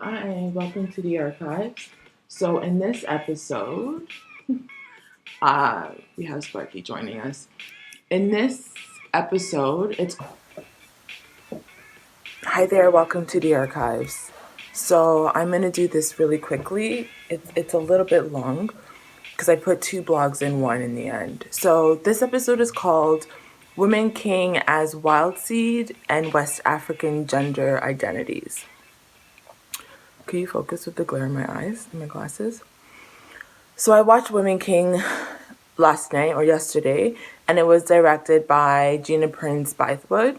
Hi, welcome to the archives. So, in this episode, we have Sparky joining us. In this episode, it's Hi there, welcome to the archives. So, I'm going to do this really quickly. It's a little bit long because I put two blogs in one in the end. So, this episode is called Women King as Wild Seed and West African Gender Identities. Can you focus with the glare in my eyes and my glasses? So I watched Women King last night or yesterday, and it was directed by Gina Prince Bythewood.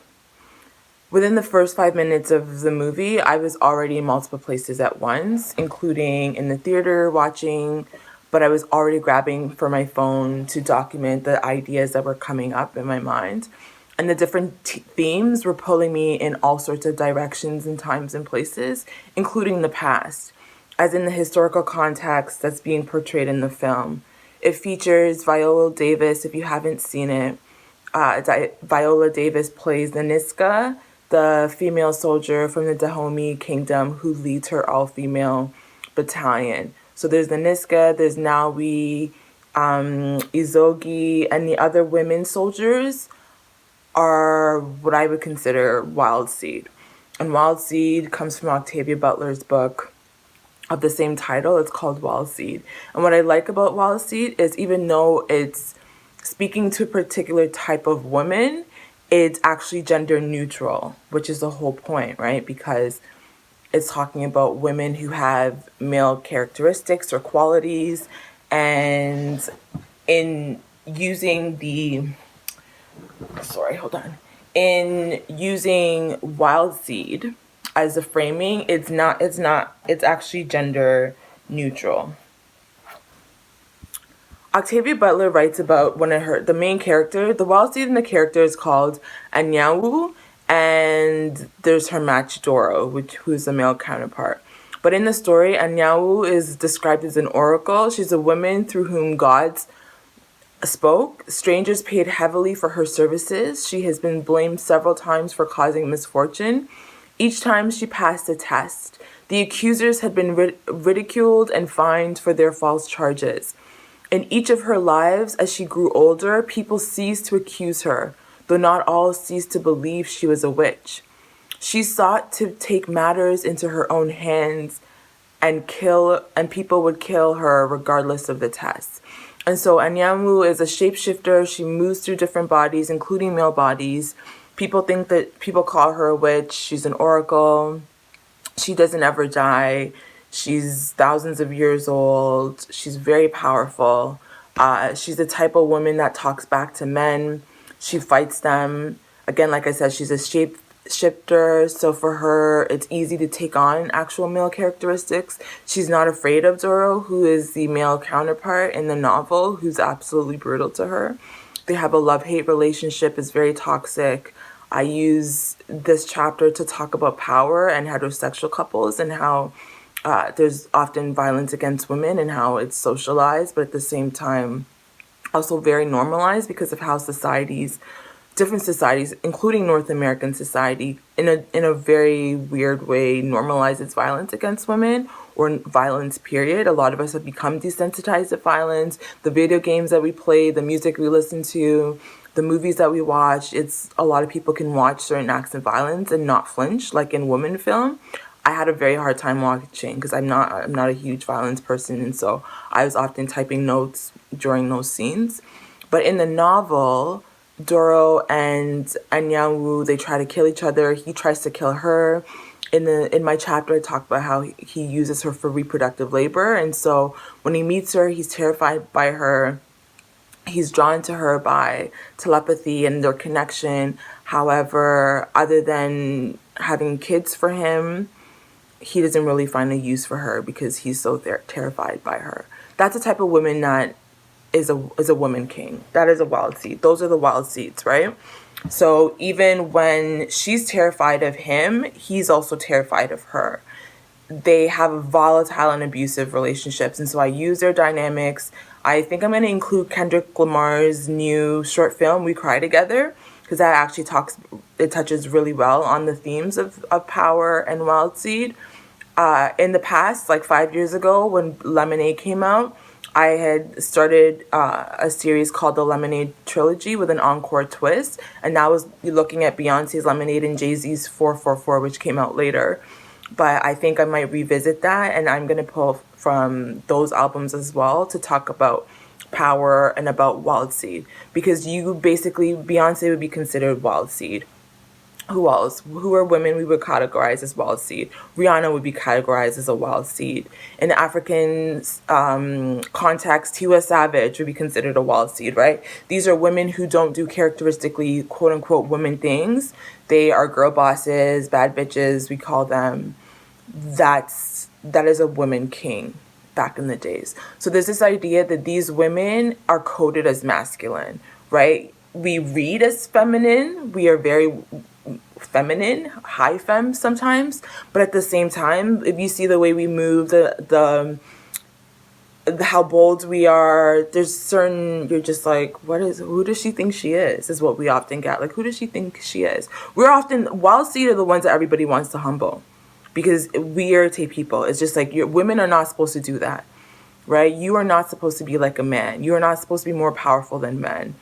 Within the first 5 minutes of the movie, I was already in multiple places at once, including in the theater watching, but I was already grabbing for my phone to document the ideas that were coming up in my mind. And the different themes were pulling me in all sorts of directions and times and places, including the past, as in the historical context that's being portrayed in the film. It features Viola Davis, if you haven't seen it. Viola Davis plays the Niska, the female soldier from the Dahomey Kingdom who leads her all-female battalion. So there's the Niska, there's Nawi, Izogi, and the other women soldiers are what I would consider Wild Seed. And Wild Seed comes from Octavia Butler's book of the same title. It's called Wild Seed. And what I like about Wild Seed is even though it's speaking to a particular type of woman, it's actually gender neutral, which is the whole point, right? Because it's talking about women who have male characteristics or qualities, and in using the in using wild seed as the framing, it's actually gender neutral. Octavia Butler writes about the main character. The wild seed in the character is called Anyawu, and there's her match Doro, who's the male counterpart. But in the story, Anyawu is described as an oracle. She's a woman through whom gods spoke. Strangers paid heavily for her services. She has been blamed several times for causing misfortune. Each time she passed a test, the accusers had been ridiculed and fined for their false charges. In each of her lives, as she grew older, people ceased to accuse her, though not all ceased to believe she was a witch. She sought to take matters into her own hands and people would kill her regardless of the test. And so Anyawu is a shapeshifter. She moves through different bodies, including male bodies. People call her a witch. She's an oracle. She doesn't ever die. She's thousands of years old. She's very powerful. She's the type of woman that talks back to men. She fights them. Again, like I said, she's a shapeshifter. So for her, it's easy to take on actual male characteristics. She's not afraid of Doro, who is the male counterpart in the novel, who's absolutely brutal to her. They have a love-hate relationship. It's very toxic. I use this chapter to talk about power and heterosexual couples and how there's often violence against women and how it's socialized, but at the same time also very normalized because of how different societies, including North American society, in a very weird way normalizes violence against women or violence, period. A lot of us have become desensitized to violence. The video games that we play, the music we listen to, the movies that we watch, it's a lot of people can watch certain acts of violence and not flinch, like in women film. I had a very hard time watching because I'm not a huge violence person, and so I was often typing notes during those scenes. But in the novel, Doro and Anyawu, they try to kill each other. He tries to kill her. In my chapter, I talk about how he uses her for reproductive labor, and so when he meets her, he's terrified by her. He's drawn to her by telepathy and their connection. However, other than having kids for him, he doesn't really find a use for her because he's so terrified by her. That's the type of woman that is a woman king. That is a wild seed. Those are the wild seeds, right? So even when she's terrified of him, he's also terrified of her. They have volatile and abusive relationships, and so I use their dynamics. I think I'm going to include Kendrick Lamar's new short film, We Cry Together, because that actually touches really well on the themes of power and wild seed. In the past, like 5 years ago, when Lemonade came out, I had started a series called the Lemonade Trilogy with an encore twist, and that was looking at Beyonce's Lemonade and Jay-Z's 444, which came out later. But I think I might revisit that, and I'm going to pull from those albums as well to talk about Power and about Wild Seed, because you basically, Beyonce would be considered Wild Seed. Who else? Who are women we would categorize as wild seed? Rihanna would be categorized as a wild seed. In the African context, Tiwa Savage would be considered a wild seed, right? These are women who don't do characteristically quote unquote women things. They are girl bosses, bad bitches, we call them. That is a woman king back in the days. So there's this idea that these women are coded as masculine, right? We read as feminine. We are very feminine, high femme sometimes, but at the same time, if you see the way we move, the how bold we are, there's certain, you're just like, who does she think she is what we often get. Like, who does she think she is? We're often, wild seed are the ones that everybody wants to humble because we irritate people. It's just like, women are not supposed to do that, right? You are not supposed to be like a man. You are not supposed to be more powerful than men.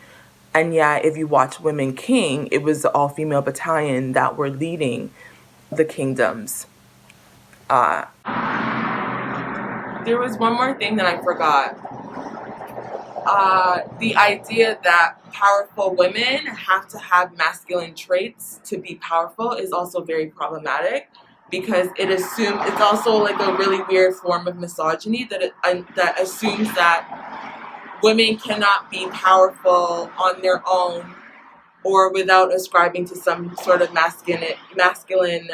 And yet, if you watch Women King, it was the all-female battalion that were leading the kingdoms. There was one more thing that I forgot. The idea that powerful women have to have masculine traits to be powerful is also very problematic, because it's also like a really weird form of misogyny that assumes that women cannot be powerful on their own or without ascribing to some sort of masculine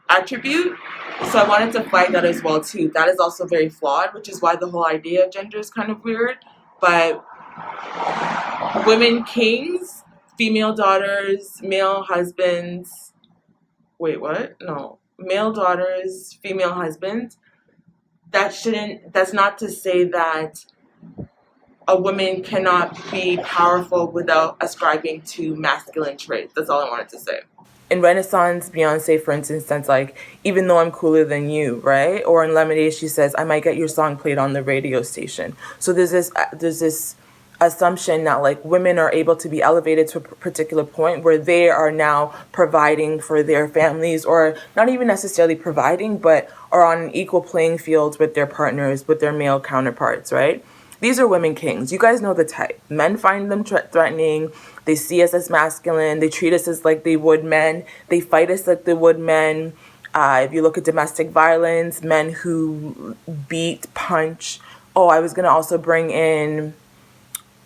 attribute. So I wanted to flag that as well too. That is also very flawed, which is why the whole idea of gender is kind of weird. But women kings, female daughters, male husbands. Wait, what? No. Male daughters, female husbands. That's not to say that a woman cannot be powerful without ascribing to masculine traits. That's all I wanted to say. In Renaissance, Beyonce, for instance, says like, even though I'm cooler than you, right? Or in Lemonade, she says, I might get your song played on the radio station. So there's this assumption that like women are able to be elevated to a particular point where they are now providing for their families, or not even necessarily providing, but are on an equal playing field with their partners, with their male counterparts, right? These are women kings. You guys know the type. Men find them threatening. They see us as masculine. They treat us as like they would men. They fight us like they would men. If you look at domestic violence, men who beat, punch. Oh, I was going to also bring in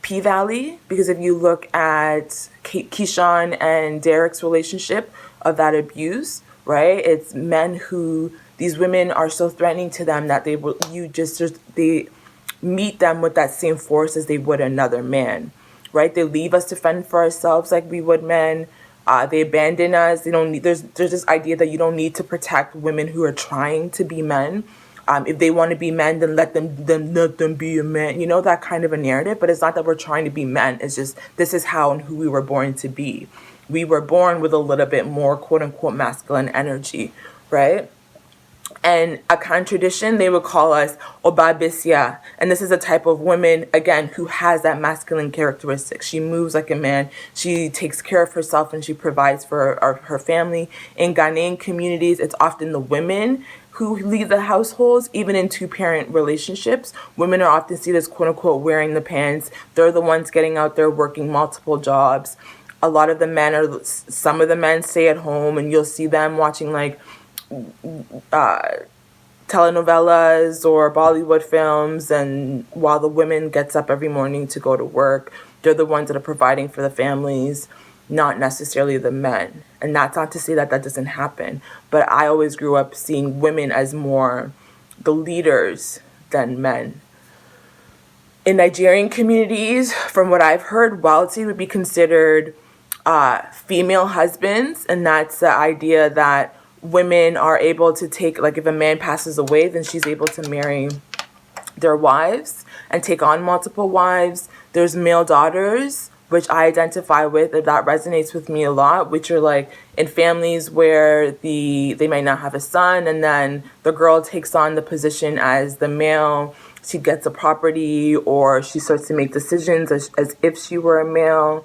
P-Valley, because if you look at Keyshawn and Derek's relationship of that abuse, right? It's men who, these women are so threatening to them that they meet them with that same force as they would another man, right? They leave us to fend for ourselves like we would men. They abandon us. They don't need. There's this idea that you don't need to protect women who are trying to be men. If they want to be men, then let them be a man. You know, that kind of a narrative. But it's not that we're trying to be men. It's just this is how and who we were born to be. We were born with a little bit more quote unquote masculine energy, right? And a kind tradition, they would call us Obabisia. And this is a type of woman, again, who has that masculine characteristic. She moves like a man. She takes care of herself and she provides for her family. In Ghanaian communities, it's often the women who lead the households. Even in two-parent relationships, women are often seen as quote-unquote wearing the pants. They're the ones getting out there working multiple jobs. A lot of the men some of the men stay at home, and you'll see them watching like telenovelas or Bollywood films, and while the women gets up every morning to go to work, they're the ones that are providing for the families, not necessarily the men. And that's not to say that that doesn't happen, but I always grew up seeing women as more the leaders than men. In Nigerian communities, from what I've heard, wild seed would be considered female husbands, and that's the idea that women are able to take, like if a man passes away, then she's able to marry their wives and take on multiple wives. There's male daughters which I identify with, and that resonates with me a lot, which are like in families where they might not have a son, and then the girl takes on the position as the male. She gets a property, or she starts to make decisions as if she were a male.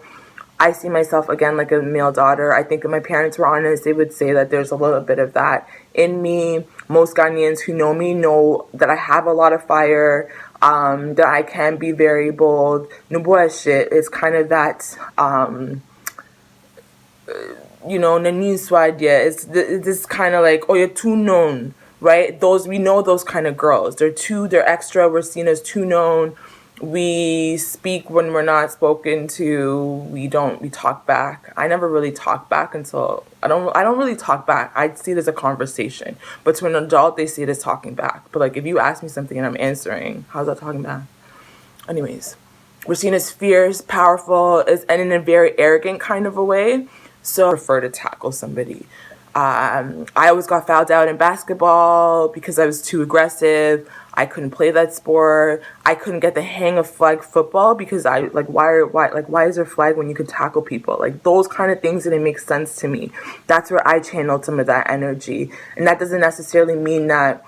I see myself again like a male daughter. I think if my parents were honest, they would say that there's a little bit of that in me. Most Ghanaians who know me know that I have a lot of fire, that I can be very bold. Nuboa shit is kind of that, Nani Swadya. It's this kind of like, oh, you're too known, right? We know those kind of girls. They're extra. We're seen as too known. We speak when we're not spoken to. We talk back. I never really talk back until I don't really talk back. I see it as a conversation. But to an adult, they see it as talking back. But like if you ask me something and I'm answering, how's that talking back? Anyways, we're seen as fierce, powerful, and in a very arrogant kind of a way. So I prefer to tackle somebody. I always got fouled out in basketball because I was too aggressive. I couldn't play that sport. I couldn't get the hang of flag football because why is there flag when you can tackle people? Like those kind of things didn't make sense to me. That's where I channeled some of that energy. And that doesn't necessarily mean that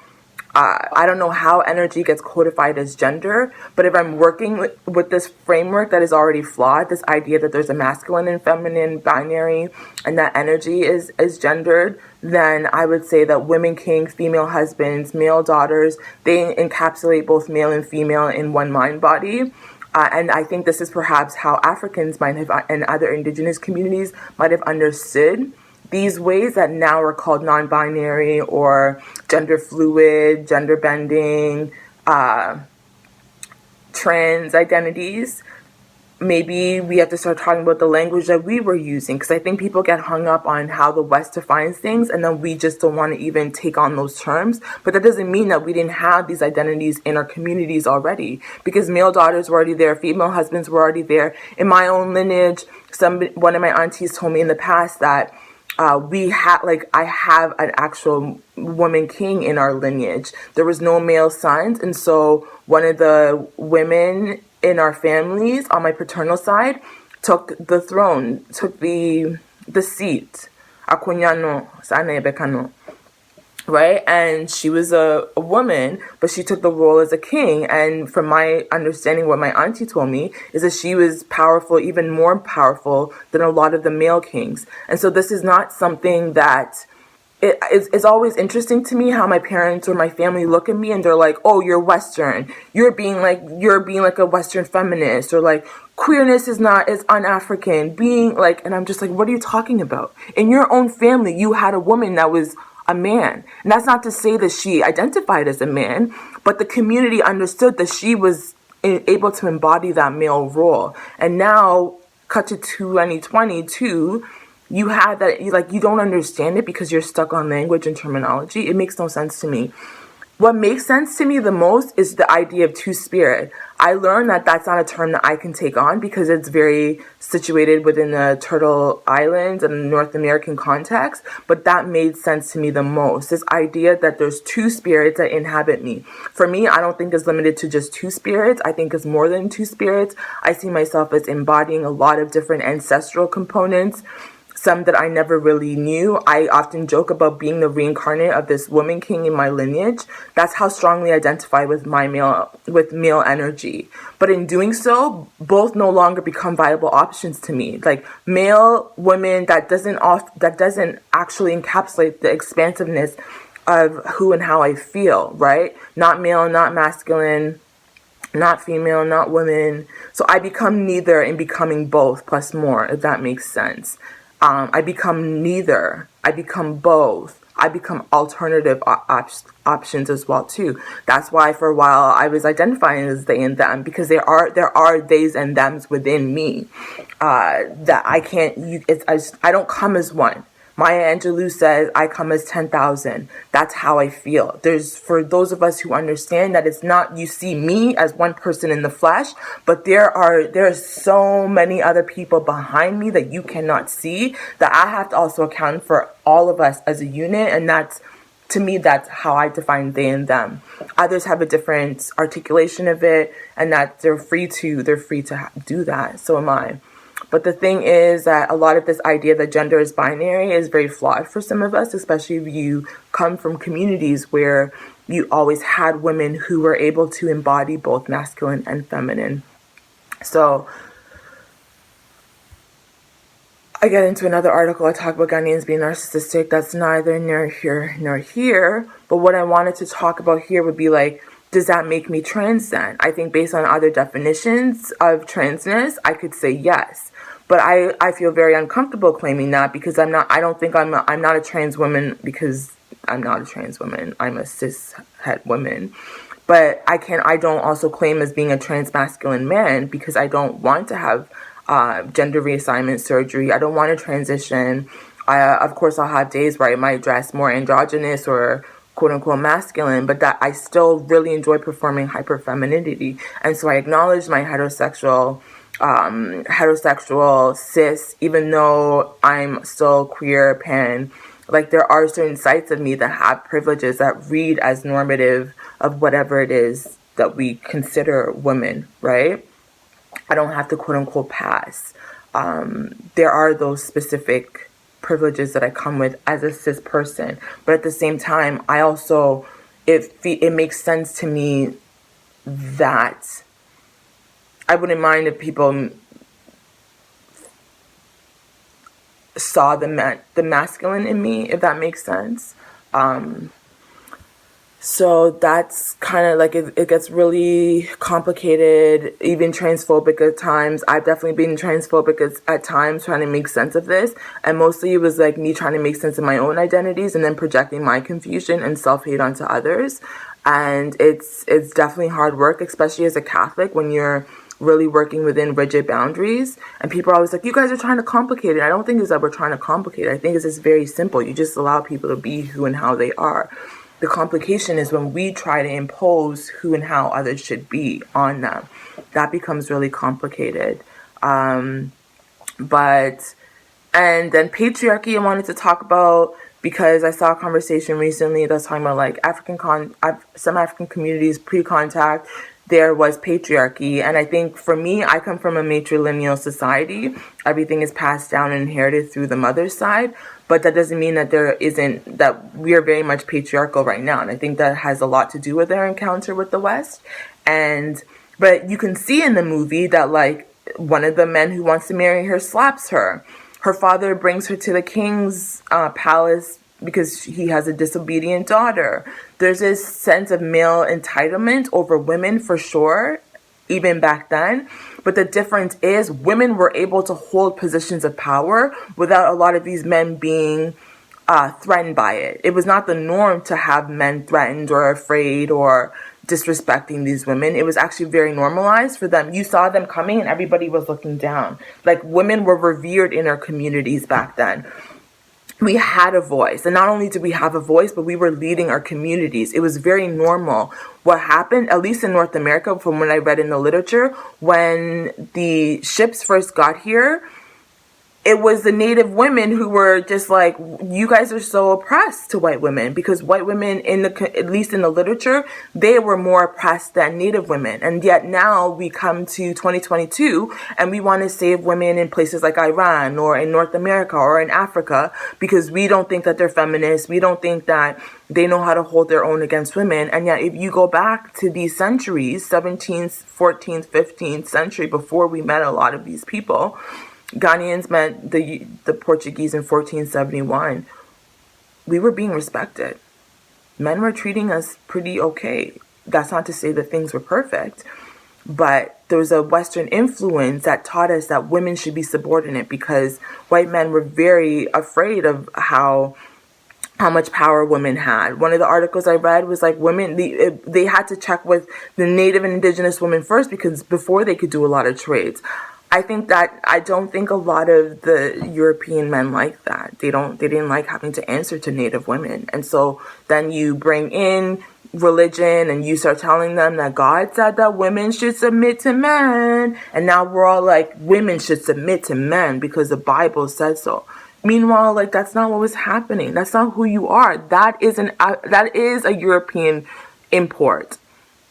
I don't know how energy gets codified as gender, but if I'm working with this framework that is already flawed, this idea that there's a masculine and feminine binary and that energy is gendered, then I would say that women king, female husbands, male daughters, they encapsulate both male and female in one mind body. And I think this is perhaps how Africans might have, and other indigenous communities might have understood these ways that now are called non-binary or gender fluid, gender bending, trans identities. Maybe we have to start talking about the language that we were using, because I think people get hung up on how the West defines things, and then we just don't want to even take on those terms. But that doesn't mean that we didn't have these identities in our communities already, because male daughters were already there, female husbands were already there. In my own lineage, one of my aunties told me in the past that I have an actual woman king in our lineage. There was no male sons, and so one of the women in our families on my paternal side took the throne, took the seat. Akunyano, Sane Bekano. Right? And she was a woman, but she took the role as a king. And from my understanding, what my auntie told me is that she was powerful, even more powerful than a lot of the male kings. And so this is not something that it's always interesting to me how my parents or my family look at me and they're like, oh, you're Western. You're being like a Western feminist, or like queerness is un-African. And I'm just like, what are you talking about? In your own family, you had a woman that was a man. And that's not to say that she identified as a man, but the community understood that she was able to embody that male role. And now, cut to 2022, you have that, you don't understand it because you're stuck on language and terminology. It makes no sense to me. What makes sense to me the most is the idea of two-spirit. I learned that that's not a term that I can take on because it's very situated within the Turtle Islands and the North American context, but that made sense to me the most. This idea that there's two spirits that inhabit me. For me, I don't think it's limited to just two spirits. I think it's more than two spirits. I see myself as embodying a lot of different ancestral components, some that I never really knew. I often joke about being the reincarnate of this woman king in my lineage. That's how strongly I identify with male energy. But in doing so, both no longer become viable options to me. Like male, women, that doesn't actually encapsulate the expansiveness of who and how I feel, right? Not male, not masculine, not female, not women. So I become neither in becoming both plus more, if that makes sense. I become neither. I become both. I become alternative options as well too. That's why for a while I was identifying as they and them, because there are theys and thems within me that I can't. I don't come as one. Maya Angelou says, I come as 10,000. That's how I feel. For those of us who understand that it's not, you see me as one person in the flesh, but there are so many other people behind me that you cannot see, that I have to also account for all of us as a unit. And to me, that's how I define they and them. Others have a different articulation of it, and that they're free to do that. So am I. But the thing is that a lot of this idea that gender is binary is very flawed for some of us, especially if you come from communities where you always had women who were able to embody both masculine and feminine. So I get into another article. I talk about Ghanaians being narcissistic. That's neither near here nor here. But what I wanted to talk about here would be like, does that make me trans then? I think based on other definitions of transness, I could say yes. But I feel very uncomfortable claiming that because I'm not a trans woman because I'm not a trans woman. I'm a cis het woman. But I don't also claim as being a trans masculine man because I don't want to have gender reassignment surgery. I don't want to transition. Of course, I'll have days where I might dress more androgynous or quote unquote masculine, but that I still really enjoy performing hyperfemininity. And so I acknowledge my heterosexual cis, even though I'm still queer, pan. Like there are certain sides of me that have privileges that read as normative of whatever it is that we consider women, right? I don't have to quote unquote pass. There are those specific privileges that I come with as a cis person, but at the same time, I also it makes sense to me that I wouldn't mind if people saw the masculine in me, if that makes sense. So that's kind of like it gets really complicated, even transphobic at times. I've definitely been transphobic at times trying to make sense of this. And mostly it was like me trying to make sense of my own identities and then projecting my confusion and self-hate onto others. And it's definitely hard work, especially as a Catholic, when you're really working within rigid boundaries. And people are always like, you guys are trying to complicate it. I don't think it's that we're trying to complicate it. I think it's just very simple. You just allow people to be who and how they are. The complication is when we try to impose who and how others should be on them. That becomes really complicated. And then patriarchy I wanted to talk about because I saw a conversation recently that's talking about like some African communities pre-contact, there was patriarchy. And I think for me, I come from a matrilineal society. Everything is passed down and inherited through the mother's side. But that doesn't mean that that we are very much patriarchal right now. And I think that has a lot to do with their encounter with the West. But you can see in the movie that like one of the men who wants to marry her slaps her. Her father brings her to the king's palace because he has a disobedient daughter. There's this sense of male entitlement over women for sure, even back then. But the difference is women were able to hold positions of power without a lot of these men being threatened by it. It was not the norm to have men threatened or afraid or disrespecting these women. It was actually very normalized for them. You saw them coming and everybody was looking down. Like women were revered in our communities back then. We had a voice, and not only did we have a voice, but we were leading our communities. It was very normal. What happened, at least in North America, from what I read in the literature, when the ships first got here, it was the native women who were just like, you guys are so oppressed to white women, because white women, at least in the literature, they were more oppressed than native women. And yet now we come to 2022 and we want to save women in places like Iran or in North America or in Africa because we don't think that they're feminists. We don't think that they know how to hold their own against women. And yet if you go back to these centuries, 17th, 14th, 15th century, before we met a lot of these people, Ghanaians met the Portuguese in 1471. We were being respected. Men were treating us pretty okay. That's not to say that things were perfect, but there was a Western influence that taught us that women should be subordinate because white men were very afraid of how much power women had. One of the articles I read was like women, they had to check with the native and indigenous women first because before they could do a lot of trades. I don't think a lot of the European men like that. They didn't like having to answer to native women. And so then you bring in religion and you start telling them that God said that women should submit to men. And now we're all like, women should submit to men because the Bible said so. Meanwhile, like that's not what was happening. That's not who you are. That is a European import.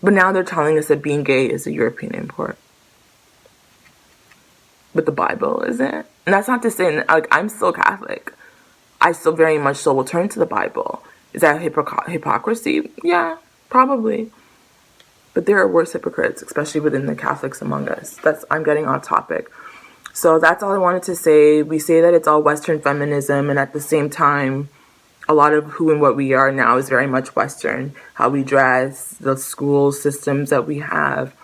But now they're telling us that being gay is a European import. but the Bible isn't. And that's not to say, like, I'm still Catholic. I still very much so will turn to the Bible. Is that hypocrisy? Yeah, probably. But there are worse hypocrites, especially within the Catholics among us. I'm getting off topic. So that's all I wanted to say. We say that it's all Western feminism, and at the same time, a lot of who and what we are now is very much Western. How we dress, the school systems that we have.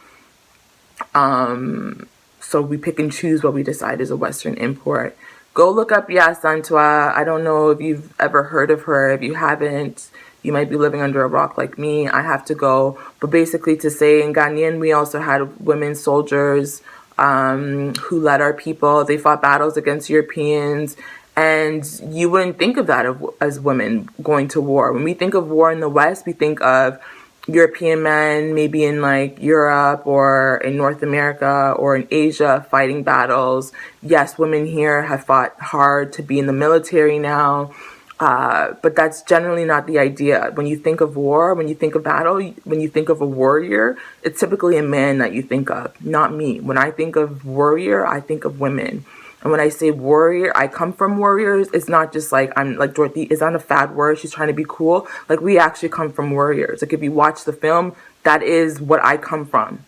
So we pick and choose what we decide is a Western import. Go look up Ya Santua. I don't know if you've ever heard of her. If you haven't, you might be living under a rock like me. I have to go. But basically to say, in Ghanaian, we also had women soldiers who led our people. They fought battles against Europeans. And you wouldn't think of that as women going to war. When we think of war in the West, we think of European men, maybe in like Europe or in North America or in Asia, fighting battles. Yes, women here have fought hard to be in the military now, but that's generally not the idea. When you think of war, when you think of battle, when you think of a warrior, it's typically a man that you think of, not me. When I think of warrior, I think of women. And when I say warrior, I come from warriors. It's not just like I'm like Dorothy. It's not a fad word. She's trying to be cool. Like, we actually come from warriors. Like, if you watch the film, that is what I come from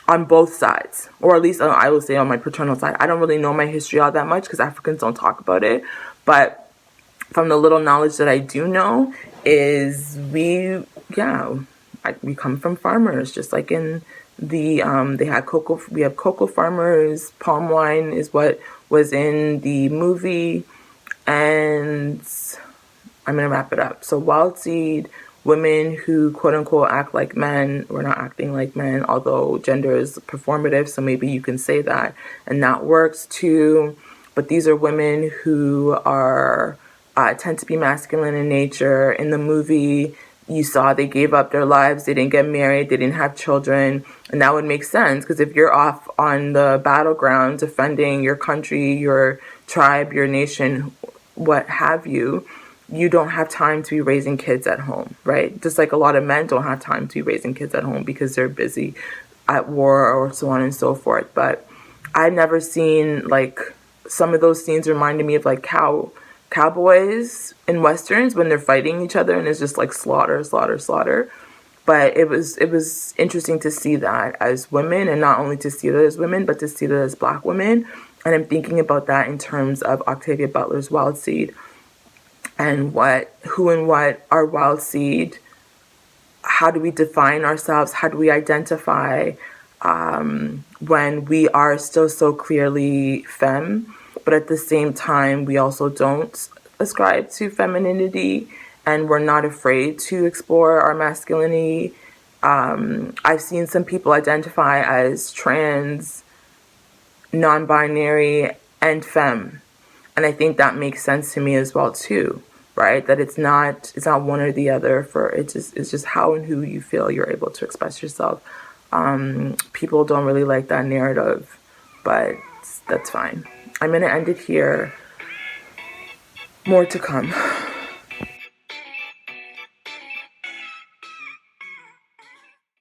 on both sides, or at least I will say on my paternal side. I don't really know my history all that much because Africans don't talk about it. But from the little knowledge that I do know is we come from farmers, just like in the they had cocoa. We have cocoa farmers. Palm wine is what was in the movie, and I'm gonna wrap it up. So wild seed, women who quote unquote act like men. We're not acting like men, although gender is performative, so maybe you can say that, and that works too. But these are women who are tend to be masculine in nature. In the movie, you saw they gave up their lives. They didn't get married. They didn't have children. And that would make sense, because if you're off on the battleground defending your country, your tribe, your nation, what have you, you don't have time to be raising kids at home, right? Just like a lot of men don't have time to be raising kids at home because they're busy at war or so on and so forth. But I've never seen, like, some of those scenes reminded me of like cowboys in westerns when they're fighting each other, and it's just like slaughter. But it was interesting to see that as women, and not only to see that as women, but to see that as Black women. And I'm thinking about that in terms of Octavia Butler's Wild Seed, and who and what are Wild Seed. How do we define ourselves? How do we identify when we are still so clearly femme, but at the same time we also don't ascribe to femininity, and we're not afraid to explore our masculinity. I've seen some people identify as trans, non-binary, and femme, and I think that makes sense to me as well too, right? That it's not one or the other. It's just how and who you feel you're able to express yourself. People don't really like that narrative, but that's fine. I'm gonna end it here. More to come.